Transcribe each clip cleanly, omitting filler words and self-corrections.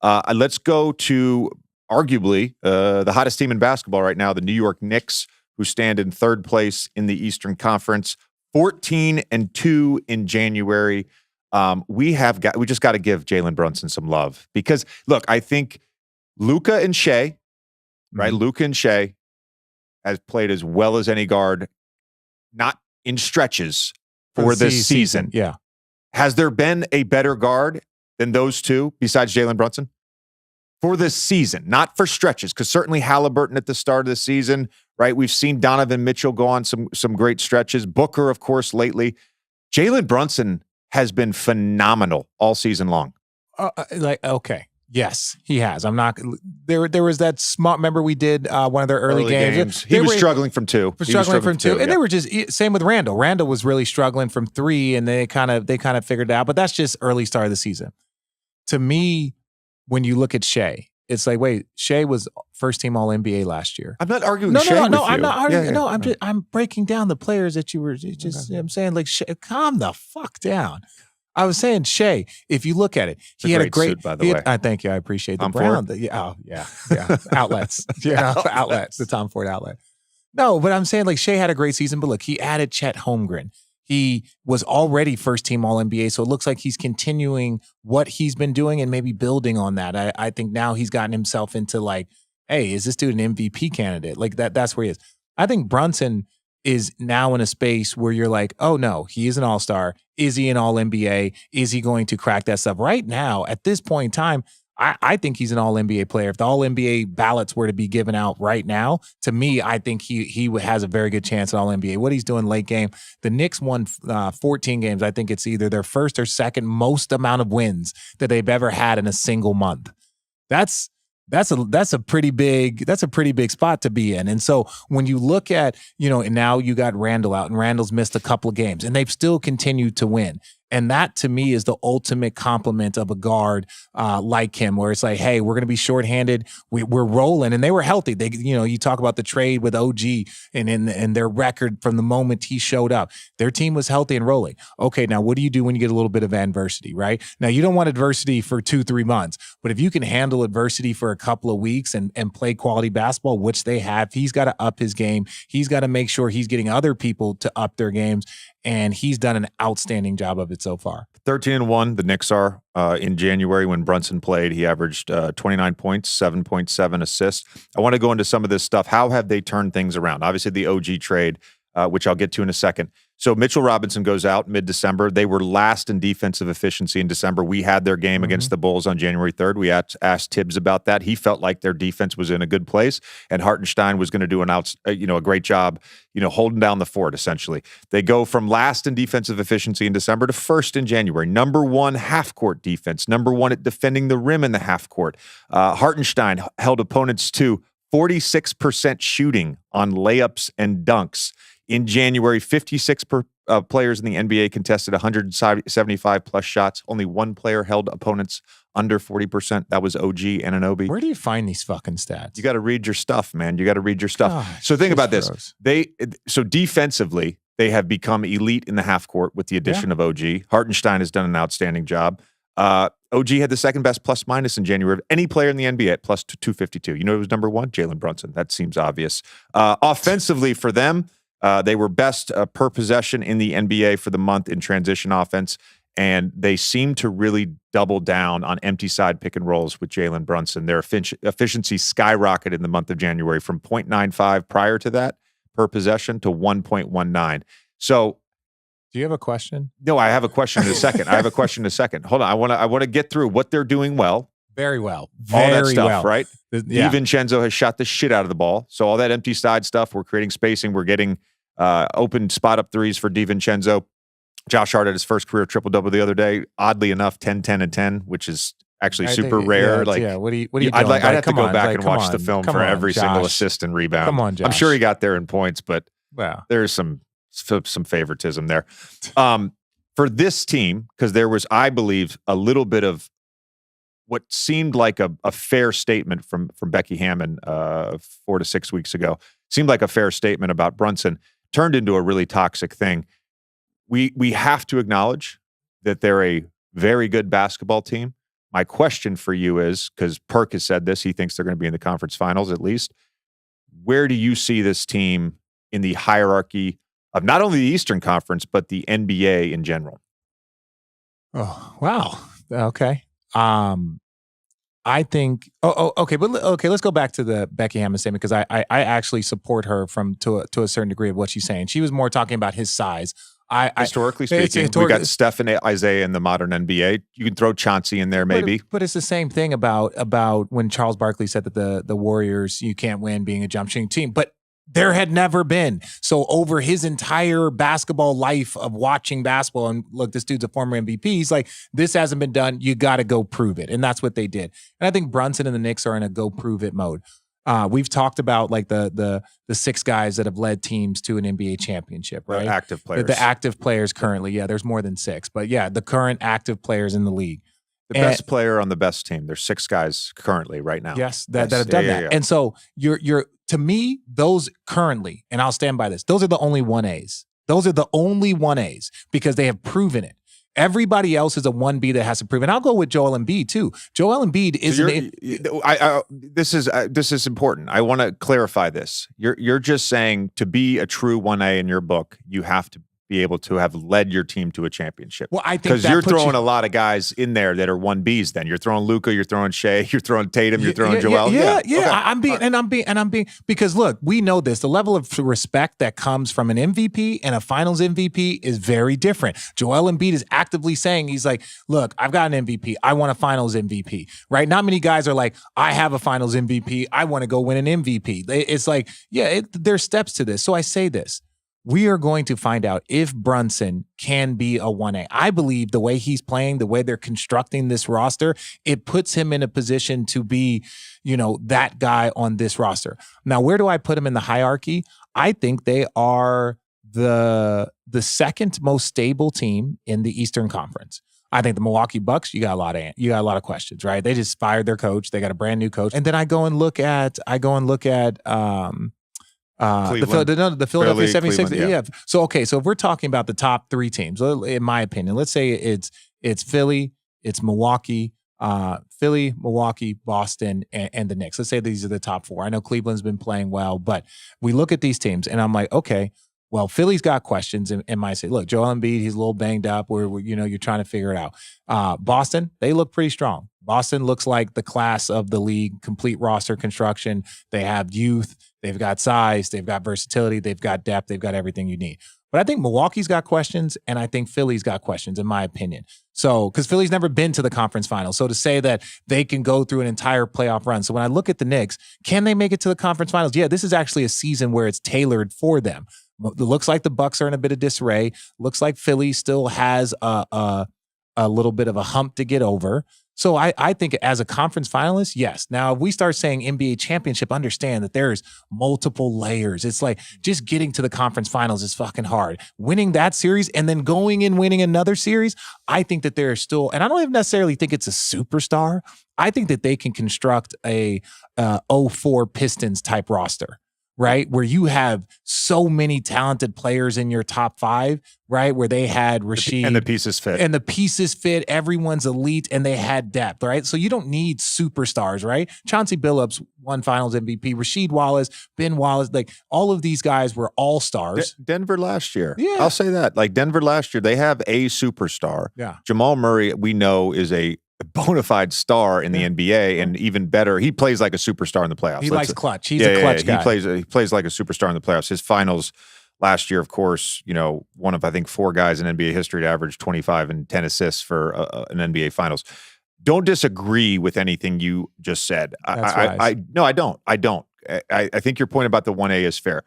Let's go to arguably the hottest team in basketball right now, the New York Knicks, who stand in third place in the Eastern Conference, 14-2 in January. We just got to give Jalen Brunson some love because, look, I think Luka and Shea, right? Luka and Shea has played as well as any guard, not in stretches for this season. Yeah. Has there been a better guard than those two besides Jalen Brunson? For this season, not for stretches, because certainly Halliburton at the start of the season, right? We've seen Donovan Mitchell go on some great stretches. Booker, of course, lately. Jalen Brunson has been phenomenal all season long. Okay. Yes, he has. I'm not. There was that smart. Remember, we did one of their early games. He was struggling from two. Struggling from two, and they were just same with Randall. Randall was really struggling from three, and they kind of figured it out. But that's just early start of the season. To me, when you look at Shea, it's like, wait, Shea was first team All NBA last year. I'm not arguing. Shea with you. I'm not arguing. Yeah. I'm breaking down the players that you were just. I'm saying, like, Shea, calm the fuck down. I was saying, Shea, if you look at it, he had a great suit, by the way. I thank you. I appreciate the Tom brown. Ford? Yeah, outlets. Yeah, outlets. The Tom Ford outlet. No, but I'm saying, like, Shea had a great season, but look, he added Chet Holmgren. He was already first team All NBA, so it looks like he's continuing what he's been doing and maybe building on that. I think now he's gotten himself into, like, hey, is this dude an MVP candidate? Like that's where he is. I think Brunson is now in a space where you're like, oh no, he is an all-star. Is he an all-NBA? Is he going to crack that stuff? Right now, at this point in time, I think he's an all-NBA player. If the all-NBA ballots were to be given out right now, to me, I think he has a very good chance at all-NBA. What he's doing late game, the Knicks won 14 games. I think it's either their first or second most amount of wins that they've ever had in a single month. That's a pretty big spot to be in. And so when you look at, and now you got Randall out, and Randall's missed a couple of games, and they've still continued to win. And that, to me, is the ultimate compliment of a guard like him, where it's like, hey, we're going to be shorthanded. We're rolling. And they were healthy. They, you talk about the trade with OG and their record from the moment he showed up. Their team was healthy and rolling. Okay, now what do you do when you get a little bit of adversity, right? Now, you don't want adversity for 2-3 months, but if you can handle adversity for a couple of weeks and play quality basketball, which they have, he's got to up his game. He's got to make sure he's getting other people to up their games. And he's done an outstanding job of it so far. 13-1, the Knicks are. In January when Brunson played, he averaged 29 points, 7.7 assists. I want to go into some of this stuff. How have they turned things around? Obviously, the OG trade, which I'll get to in a second. So Mitchell Robinson goes out mid-December. They were last in defensive efficiency in December. We had their game against the Bulls on January 3rd. We asked Tibbs about that. He felt like their defense was in a good place, and Hartenstein was going to do a great job, holding down the fort, essentially. They go from last in defensive efficiency in December to first in January. Number one half-court defense. Number one at defending the rim in the half-court. Hartenstein held opponents to 46% shooting on layups and dunks. In January, 56 players in the NBA contested 175-plus shots. Only one player held opponents under 40%. That was OG Anunoby. Where do you find these fucking stats? You got to read your stuff, man. You got to read your stuff. Gosh, so think about this. Gross. So defensively, they have become elite in the half court with the addition of OG. Hartenstein has done an outstanding job. OG had the second best plus minus in January of any player in the NBA at plus 252. You know who was number one? Jalen Brunson. That seems obvious. Offensively for them, they were best per possession in the NBA for the month in transition offense, and they seem to really double down on empty side pick and rolls with Jalen Brunson. Their efficiency skyrocketed in the month of January from 0.95 prior to that per possession to 1.19. So, do you have a question? No, I have a question in a second. Hold on. I want to get through what they're doing well. Very well. All that stuff, well. Right? Yeah. DiVincenzo has shot the shit out of the ball. So all that empty side stuff, we're creating spacing. We're getting open spot up threes for DiVincenzo. Josh Hart had his first career triple-double the other day. Oddly enough, 10, 10, and 10, which is actually super rare. What are you doing? I'd have to go back and watch the film for every single assist and rebound. Come on, Josh. I'm sure he got there in points, but there's some favoritism there. For this team, because there was, I believe, a little bit of what seemed like a fair statement from Becky Hammon 4 to 6 weeks ago, seemed like a fair statement about Brunson, turned into a really toxic thing. We have to acknowledge that they're a very good basketball team. My question for you is, because Perk has said this, he thinks they're going to be in the conference finals at least. Where do you see this team in the hierarchy of not only the Eastern Conference, but the NBA in general? Oh, wow. Okay. I think. Okay, but okay. Let's go back to the Becky Hammond statement, because I actually support her to a certain degree of what she's saying. She was more talking about his size. Historically speaking, we got Steph and Isaiah in the modern NBA. You can throw Chauncey in there, maybe. But it's the same thing about when Charles Barkley said that the Warriors, you can't win being a jump shooting team. But there had never been. So over his entire basketball life of watching basketball, and look, this dude's a former MVP. He's like, this hasn't been done. You got to go prove it. And that's what they did. And I think Brunson and the Knicks are in a go prove it mode. We've talked about like the 6 guys that have led teams to an NBA championship, right? The active players. The active players currently. Yeah, there's more than 6. But yeah, the current active players in the league. The best player on the best team. There's 6 guys currently right now. Yes, that have done that. Yeah. And so you're to me, those currently, and I'll stand by this, those are the only 1As. Those are the only 1As because they have proven it. Everybody else is a 1B that has to prove it. And I'll go with Joel Embiid too. Joel Embiid this is important. I want to clarify this. You're just saying to be a true 1A in your book, you have to be able to have led your team to a championship. Well, I think because you're throwing a lot of guys in there that are 1Bs. Then you're throwing Luka, you're throwing Shea, you're throwing Tatum, you're throwing Joel. Yeah. Okay. I'm being because look, we know this. The level of respect that comes from an MVP and a Finals MVP is very different. Joel Embiid is actively saying, he's like, look, I've got an MVP. I want a Finals MVP. Right? Not many guys are like, I have a Finals MVP. I want to go win an MVP. It's like, there's steps to this. So I say this. We are going to find out if Brunson can be a 1A. I believe the way he's playing, the way they're constructing this roster, it puts him in a position to be, that guy on this roster. Now, where do I put him in the hierarchy? I think they are the second most stable team in the Eastern Conference. I think the Milwaukee Bucks, you got a lot of questions, right? They just fired their coach. They got a brand new coach. And then I go and look at the Philadelphia 76ers. Yeah. So if we're talking about the top 3 teams, in my opinion, let's say it's Philly, it's Milwaukee, Milwaukee, Boston, and the Knicks. Let's say these are the top 4. I know Cleveland's been playing well, but we look at these teams and I'm like, okay, well, Philly's got questions and might say, look, Joel Embiid, he's a little banged up where you're trying to figure it out. Boston, they look pretty strong. Boston looks like the class of the league, complete roster construction. They have youth. They've got size, they've got versatility, they've got depth, they've got everything you need. But I think Milwaukee's got questions, and I think Philly's got questions, in my opinion. So, because Philly's never been to the conference finals. So to say that they can go through an entire playoff run. So when I look at the Knicks, can they make it to the conference finals? Yeah, this is actually a season where it's tailored for them. It looks like the Bucks are in a bit of disarray. Looks like Philly still has a little bit of a hump to get over. So I think as a conference finalist, yes. Now, if we start saying NBA championship, understand that there's multiple layers. It's like just getting to the conference finals is fucking hard. Winning that series and then going and winning another series, I think that there's still, and I don't even necessarily think it's a superstar. I think that they can construct a 04 Pistons type roster. Right? Where you have so many talented players in your top 5, right? Where they had Rasheed. And the pieces fit. Everyone's elite and they had depth, right? So you don't need superstars, right? Chauncey Billups won Finals MVP. Rasheed Wallace, Ben Wallace, like all of these guys were all stars. Denver last year. Yeah. I'll say that. Like Denver last year, they have a superstar. Yeah. Jamal Murray, we know, is a bona fide star in the NBA, and even better, he plays like a superstar in the playoffs. He likes clutch. He's a clutch guy. He plays like a superstar in the playoffs. His finals last year, of course, one of I think 4 guys in NBA history to average 25 and 10 assists for an NBA finals. Don't disagree with anything you just said. No, I don't. I think your point about the 1A is fair.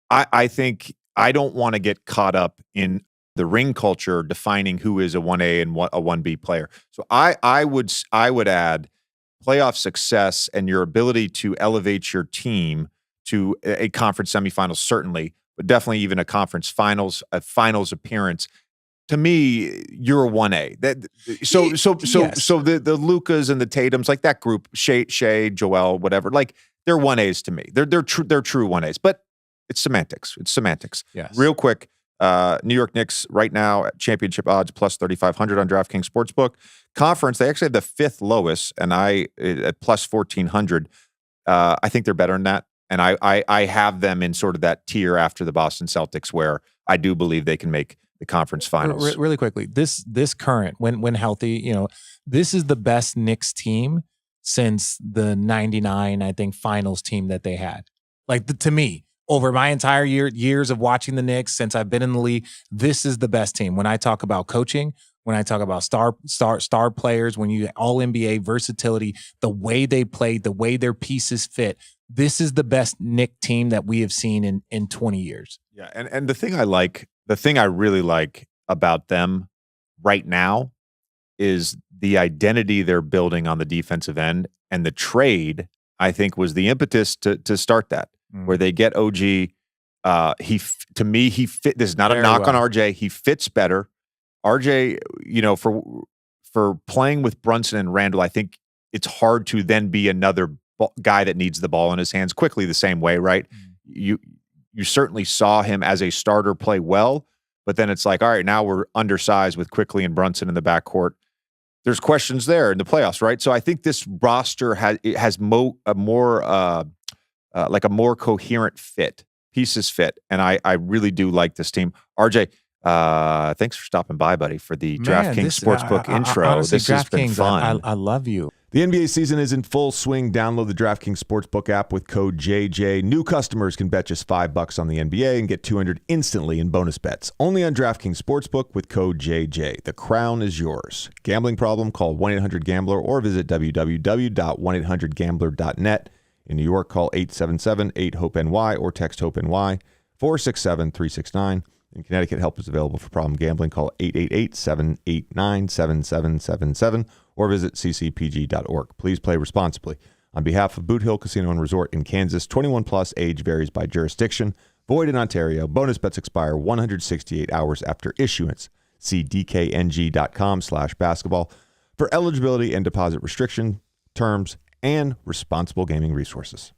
I think I don't want to get caught up in the ring culture defining who is a 1A and a 1B player. So I would add playoff success and your ability to elevate your team to a conference semifinals, certainly, but definitely even a conference finals appearance. To me, you're a 1A. So the Lukas and the Tatums, like that group, Shea, Joel, whatever, like they're 1As to me. They're true 1As, but it's semantics. Yes. Real quick. New York Knicks right now at championship odds plus 3,500 on DraftKings Sportsbook. Conference, they actually have the fifth lowest, and at plus 1,400. I think they're better than that. And I have them in sort of that tier after the Boston Celtics, where I do believe they can make the conference finals. Really quickly, this current, when healthy, this is the best Knicks team since the 99, I think, finals team that they had. Like, to me, over my entire years of watching the Knicks, since I've been in the league, this is the best team. When I talk about coaching, when I talk about star players, when you all NBA versatility, the way they play, the way their pieces fit, this is the best Knicks team that we have seen in 20 years. Yeah, and the thing I really like about them right now is the identity they're building on the defensive end, and the trade, I think, was the impetus to start that. Where they get OG. To me, he fit. This is not a knock on RJ. He fits better. RJ, for playing with Brunson and Randall, I think it's hard to then be another guy that needs the ball in his hands quickly the same way, right? You certainly saw him as a starter play well, but then it's like, all right, now we're undersized with Quickly and Brunson in the backcourt. There's questions there in the playoffs, right? So I think this roster has a more coherent fit, pieces fit, and I really do like this team. RJ, thanks for stopping by, buddy, for the DraftKings Sportsbook intro. Honestly, this has been fun. I love you. The NBA season is in full swing. Download the DraftKings Sportsbook app with code JJ. New customers can bet just $5 on the NBA and get $200 instantly in bonus bets. Only on DraftKings Sportsbook with code JJ. The crown is yours. Gambling problem? Call 1-800-GAMBLER or visit www.1800gambler.net. In New York, call 877-8-HOPE-NY or text HOPE-NY 467-369. In Connecticut, help is available for problem gambling. Call 888-789-7777 or visit ccpg.org. Please play responsibly. On behalf of Boot Hill Casino and Resort in Kansas, 21 plus, age varies by jurisdiction. Void in Ontario. Bonus bets expire 168 hours after issuance. See dkng.com/basketball for eligibility and deposit restriction, terms, and responsible gaming resources.